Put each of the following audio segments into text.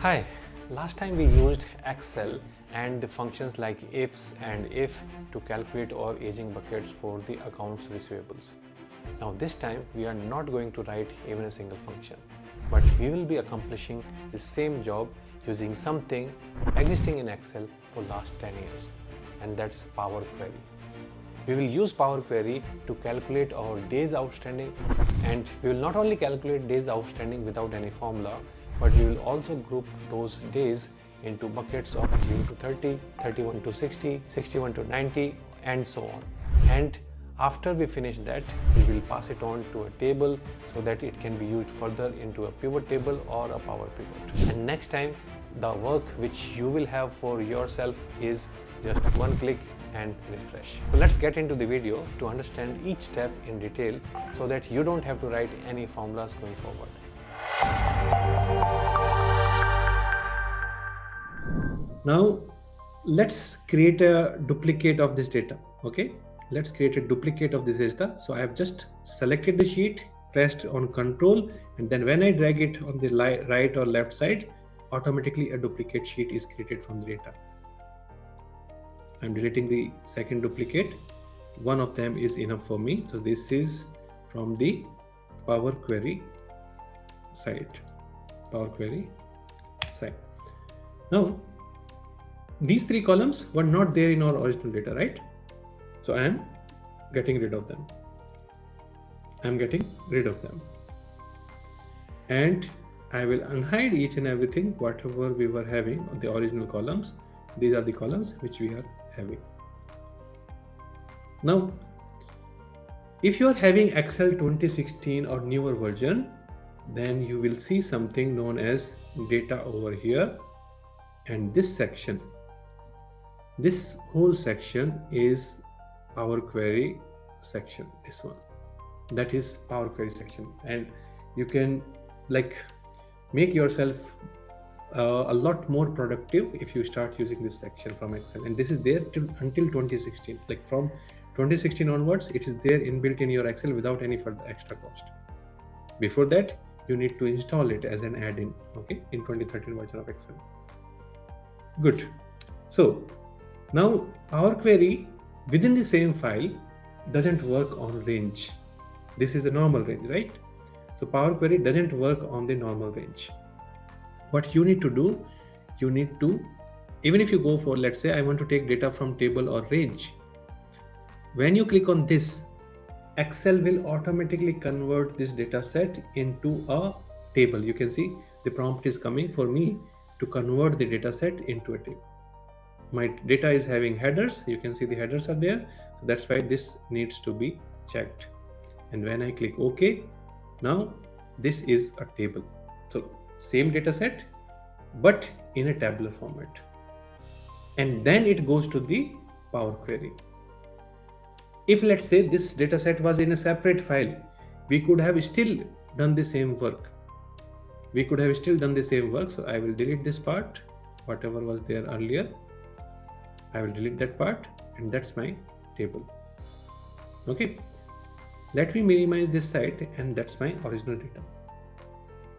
Hi, last time we used Excel and the functions like ifs and if to calculate our aging buckets for the accounts receivables. Now this time we are not going to write even a single function, but we will be accomplishing the same job using something existing in Excel for last 10 years, and that's Power Query. We will use Power Query to calculate our days outstanding, and we will not only calculate days outstanding without any formula, but we will also group those days into buckets of 0 to 30, 31 to 60, 61 to 90, and so on. And after we finish that, we will pass it on to a table so that it can be used further into a pivot table or a power pivot. And next time, the work which you will have for yourself is just one click and refresh. So let's get into the video to understand each step in detail so that you don't have to write any formulas going forward. Now let's create a duplicate of this data. Okay, let's create a duplicate of this data. So I have just selected the sheet, pressed on Ctrl, and then when I drag it on the right or left side, automatically a duplicate sheet is created from the data. I'm deleting the second duplicate. One of them is enough for me. So this is from the Power Query side. Now, these three columns were not there in our original data, right? So I am getting rid of them. And I will unhide each and everything, whatever we were having on the original columns. These are the columns which we are having. Now, if you are having Excel 2016 or newer version, then you will see something known as data over here, and this section, this whole section is Power Query section. This one, that is Power Query section, and you can make yourself a lot more productive if you start using this section from Excel. And this is there until 2016. Like from 2016 onwards, it is there inbuilt in your Excel without any further extra cost. Before that, you need to install it as an add-in, okay, in 2013 version of Excel. Good. So now Power Query within the same file doesn't work on range. This is the normal range, right? So Power Query doesn't work on the normal range. What you need to do, even if you go for, let's say I want to take data from table or range, when you click on this, Excel will automatically convert this data set into a table. You can see the prompt is coming for me to convert the data set into a table. My data is having headers. You can see the headers are there. So that's why this needs to be checked. And when I click OK, now this is a table. So same data set, but in a tabular format. And then it goes to the Power Query. If let's say this data set was in a separate file, we could have still done the same work. So I will delete this part, whatever was there earlier. I will delete that part, and that's my table. Okay. Let me minimize this side, and that's my original data.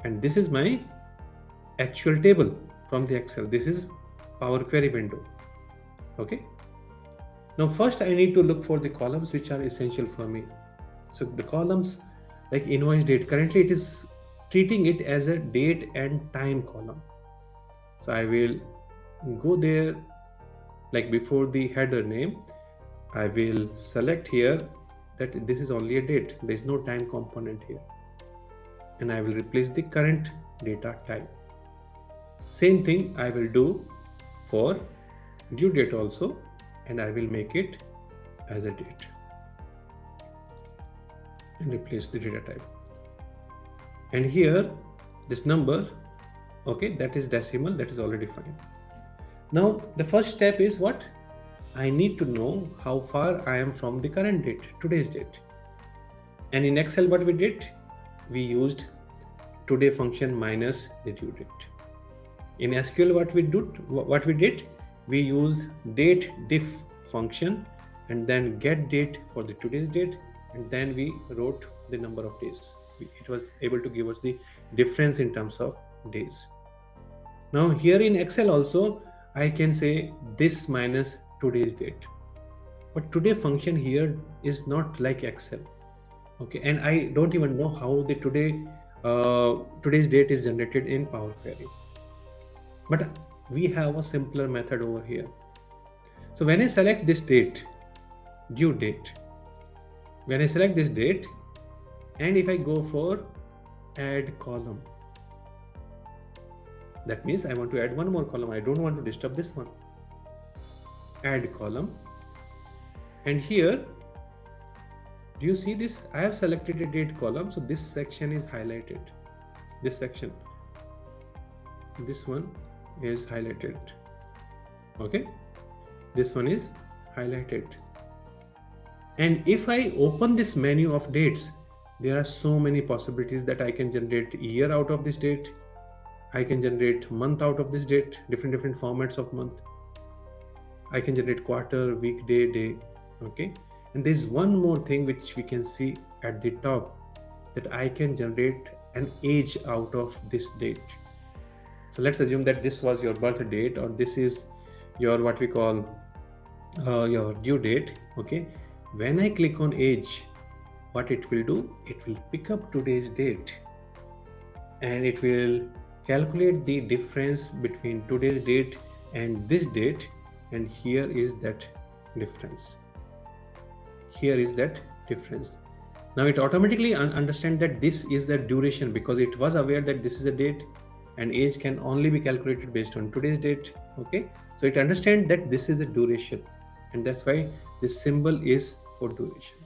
And this is my actual table from the Excel. This is Power Query window. Okay. Now first I need to look for the columns which are essential for me. So the columns like invoice date, currently it is treating it as a date and time column. So I will go there, like before the header name, I will select here that this is only a date. There is no time component here. And I will replace the current data type. Same thing I will do for due date also, and I will make it as a date and replace the data type. And here this number, okay, that is decimal, that is already fine. Now the first step is what? I need to know how far I am from the current date, today's date. And in Excel what we did, we used today function minus the due date. In SQL what we did, we used date diff function and then get date for the today's date, and then we wrote the number of days. It was able to give us the difference in terms of days. Now here in Excel also, I can say this minus today's date. But today function here is not like Excel. Okay, and I don't even know how the today's date is generated in Power Query. But we have a simpler method over here. So when I select this date, due date, when I select this date, and if I go for add column, that means I want to add one more column. I don't want to disturb this one. Add column. And here, do you see this? I have selected a date column. So this section is highlighted. This section. This one is highlighted. Okay. This one is highlighted. And if I open this menu of dates, there are so many possibilities that I can generate year out of this date. I can generate month out of this date, different formats of month. I can generate quarter, week, day. Okay. And there's one more thing which we can see at the top, that I can generate an age out of this date. So let's assume that this was your birth date, or this is your what we call your due date. Okay. When I click on age, what it will do, it will pick up today's date and it will calculate the difference between today's date and this date, and here is that difference. Here is that difference. Now it automatically understands that this is the duration, because it was aware that this is a date and age can only be calculated based on today's date. Okay, so it understands that this is a duration, and that's why this symbol is for duration.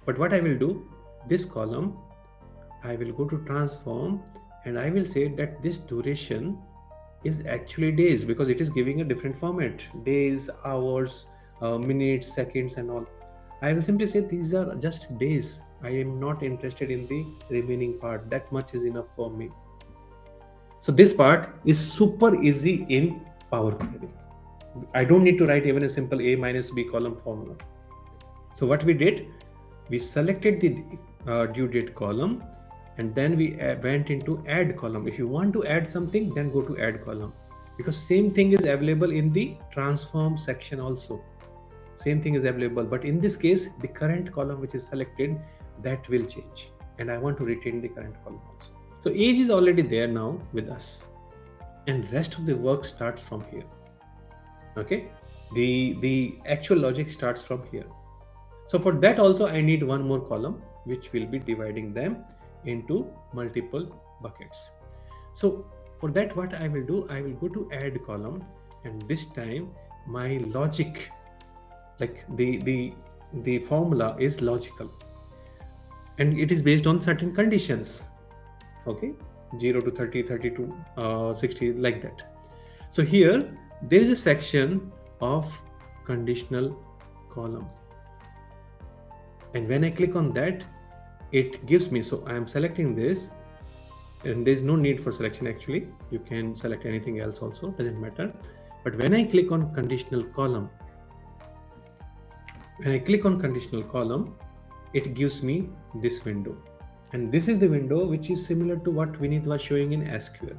But what I will do, this column, I will go to transform and I will say that this duration is actually days, because it is giving a different format: days, hours, minutes, seconds, and all. I will simply say these are just days. I am not interested in the remaining part. That much is enough for me. So this part is super easy in Power Query. I don't need to write even a simple A minus B column formula. So what we did, we selected the due date column, and then we went into add column. If you want to add something, then go to add column, because same thing is available in the transform section also. Same thing is available, but in this case, the current column which is selected, that will change, and I want to retain the current column also. So age is already there now with us, and rest of the work starts from here. Okay, the actual logic starts from here. So for that also I need one more column which will be dividing them into multiple buckets. So for that, what I will do, I will go to add column, and this time my logic, like the formula is logical, and it is based on certain conditions. Okay, 0 to 30, 30 to 60, like that. So here there is a section of conditional column, and when I click on that, it gives me, so I am selecting this, and there is no need for selection actually. You can select anything else also, doesn't matter. But when I click on conditional column, it gives me this window, and this is the window which is similar to what Vinith was showing in SQL.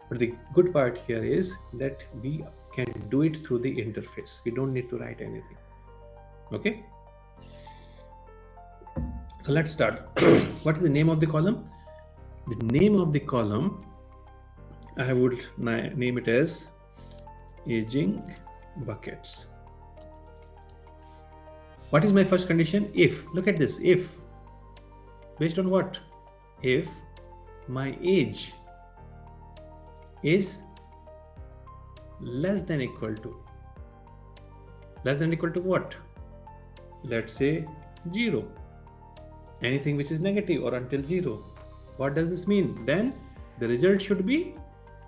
But the good part here is that we can do it through the interface. We don't need to write anything. Okay. So let's start. What is the name of the column? The name of the column, I would name it as aging buckets. What is my first condition? If, look at this, if, based on what? If my age is less than equal to what? Let's say 0. Anything which is negative or until 0. What does this mean? Then the result should be,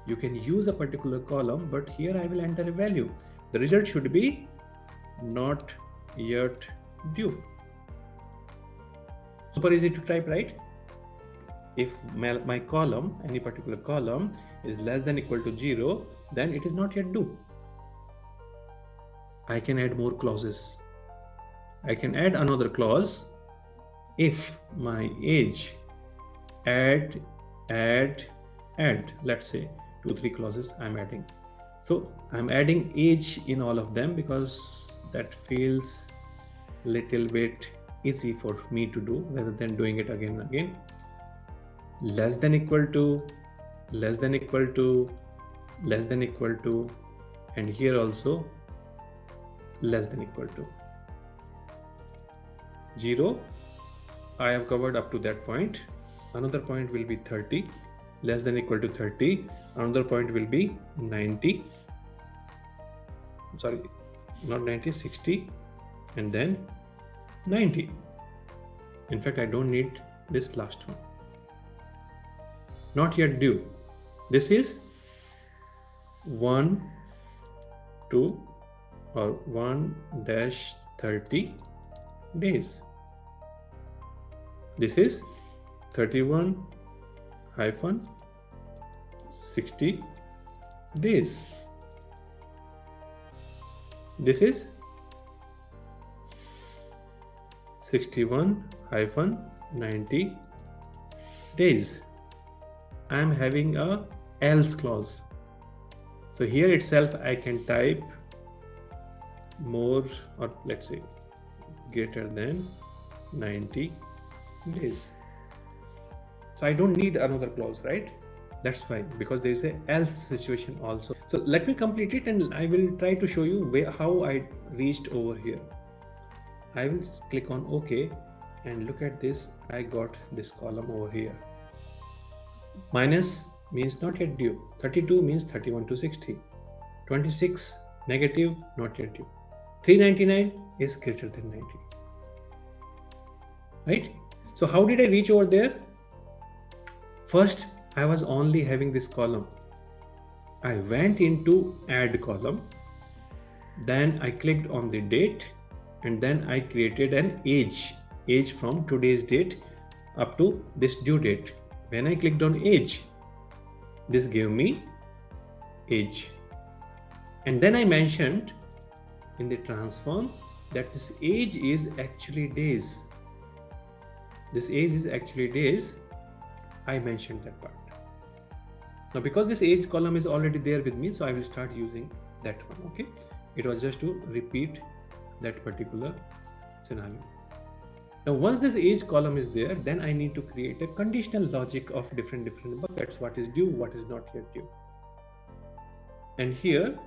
you can use a particular column, but here I will enter a value. The result should be not yet due. Super easy to type, right? If my column, any particular column, is less than equal to 0, then it is not yet due. I can add more clauses. I can add another clause. If my age add add, let's say 2-3 clauses I'm adding. So I'm adding age in all of them because that feels little bit easy for me to do rather than doing it again and again. Less than equal to, less than equal to, less than equal to, and here also less than equal to 0. I have covered up to that point. Another point will be 30, less than equal to 30. Another point will be 90, sorry, not 90, 60, and then 90. In fact, I don't need this last one. Not yet due. This is 1, 2, or 1-30 days. This is 31-60 days. This is 61-90 days. I am having a else clause. So here itself I can type more, or let's say greater than 90 days. So I don't need another clause, right? That's fine, because there is a else situation also. So let me complete it and I will try to show you how I reached over here. I will click on OK and look at this. I got this column over here. Minus means not yet due. 32 means 31 to 60. 26 negative, not yet due. 399 is greater than 90. Right? So how did I reach over there? First, I was only having this column. I went into add column. Then I clicked on the date and then I created an age from today's date up to this due date. When I clicked on age, this gave me age. And then I mentioned in the transform that this age is actually days. This age is actually days. I mentioned that part. Now because this age column is already there with me, so I will start using that one. Okay, it was just to repeat that particular scenario. Now once this age column is there, then I need to create a conditional logic of different buckets. What is due, what is not yet due. And here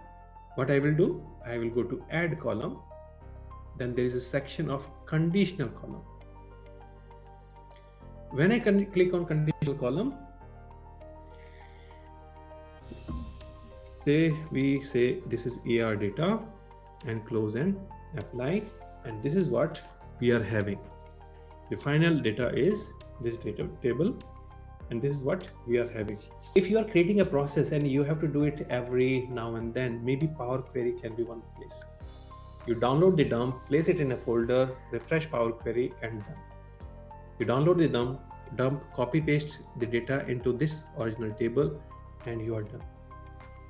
what I will do, I will go to add column. Then there is a section of conditional column. When I click on conditional column, we say this is AR data and close and apply, and this is what we are having. The final data is this data table, and this is what we are having. If you are creating a process and you have to do it every now and then, maybe Power Query can be one place. You download the dump, place it in a folder, refresh Power Query, and done. You download the dump, copy paste the data into this original table, and you are done.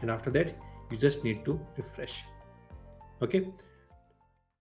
And after that, you just need to refresh. Okay.